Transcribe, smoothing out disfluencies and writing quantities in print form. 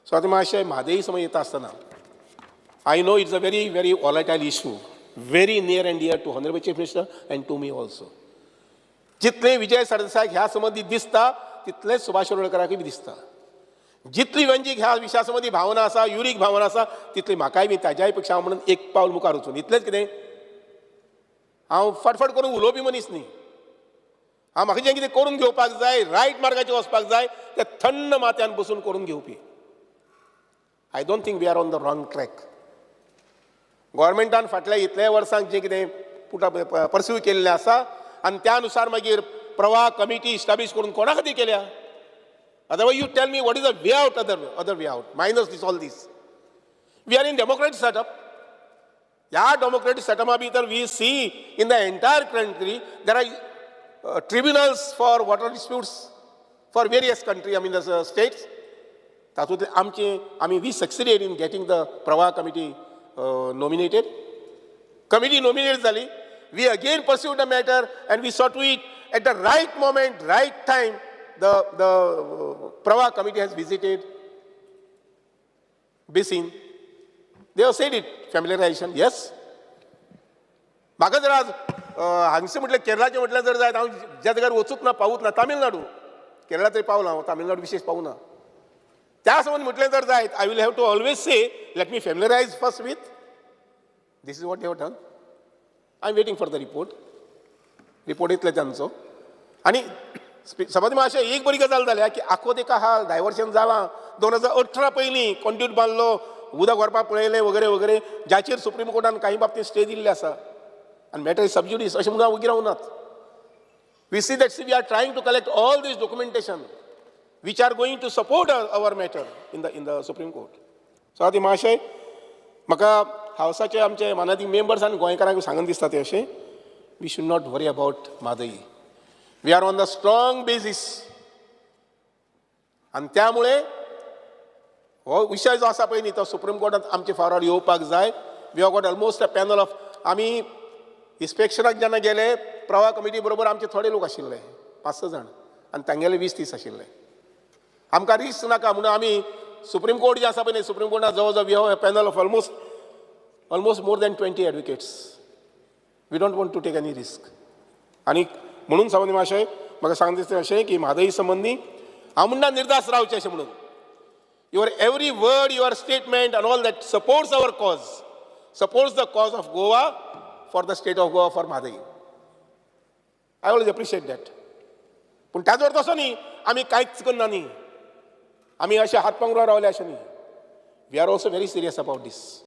So आता मातशें म्हादई समज येता आसतना I know it's a very, very volatile issue, very near and dear to Honorable Chief Minister and to me also. जितले विजय सरदेसाईक ह्या संबंधी दिसता तितलेच सुभाष शिरोडकराकय बी दिसता. जितली वंजीक ह्या विशया संबंधी भावना आसा, युरीक भावना आसा, तितली म्हाकाय बी ताज्याय पेक्षा हांव म्हणून एक पावल मुखार वचून इतलेंच कितें हांव फटफट करून उलोवपी मनीस न्ही. हांव म्हाका जें कितें करून घेवपाक जाय, रायट मार्गाचेर वचपाक जाय तें थंड माथ्यान बसून करून घेवपी. I don't think we are on the wrong track. गव्हर्मेंटान फाटल्या इतल्या वर्सांक जें कितें परस्यू केल्लें आसा आनी त्या अनुसार मागीर प्रवाह कमिटी इस्टॅब्लिश करून कोणा खातीर केल्या. Otherwise you tell me what is the way out, other way out minus this all these. We are in democratic setup. ह्या डेमोक्रेटिक सेटअपा भितर we see in the entire country there are tribunals for water disputes for various country, I mean the states. तातूंतले आमी we succeeded in getting the Pravah committee nominated. Committee nominated Zali. We again pursued the matter and we saw to it at the right moment, right time. The Prava committee has visited Bisin. They have said it, familiarization. Yes. म्हाका जर आज हांगचे म्हटलें केरळाचे म्हटल्यार जर जायत हांव ज्या जाग्यार वचूंक ना पावूंक ना, तामिळनाडू. केरळा तरी पावला हांव, तामिळनाडू विशेष पावूना. त्या संबंध म्हटलें जर जायत I will have to always say let me familiarise first with this is what you have done. I am waiting for the report येतले तांचो. आनी समज मातशें एक बरी गजाल जाल्या की आखो तेका हाल डायवर्शन जालां. 2018 पयलीं कॉन्ट्यूट बांदलो, उदक व्हरपाक पळयलें वगैरे वगैरे, जाचेर सुप्रीम कोर्टान काही बाबतींत स्टे दिल्ले आसा आनी मॅटर इज सबज्युडीस अशें म्हणून हांव उगी रावनात. We see that we are trying to collect all these documentation which are going to support our matter in the Supreme Court. So ati मातशें म्हाका हावसाचे आमचे मानादी मेंबर्स आनी गोंयकारांक सांगन दिसता ते अशें, we should not worry about Mhadei. We are on the strong basis. आनी त्यामुळे हो विशय जो आसा पळय न्ही तो सुप्रीम कोर्टांत आमचे फावरार येवपाक जाय. We have got almost a panel of, आमी इन्स्पेक्शनाक जेन्ना गेले प्रवाह कमिटी बरोबर आमचे थोडे लोक आशिल्ले, 5-6 जाण, आनी तांगेले 20-30 आशिल्ले. आमकां रिस्क नाका म्हणून आमी सुप्रीम कोर्ट जे आसा पळय न्ही, सुप्रीम कोर्टात जवळ जवळ we have a panel of almost more than 20 advocates. We don't want to take any risk. आनी म्हणून संबंदी मातशें म्हाका सांग दिसता अशें की म्हादई संबंदी हांव म्हणना निर्धास्त रावचें अशें म्हणून. Your every word, your statement and all that supports our cause, supports the cause of Goa for the state of Goa for Mhadei. I always appreciate that. पूण त्याच तसो न्ही आमी कांयच करना न्ही, आमी अशे हात पांगरून रावले अशें न्ही. We are also very serious about this.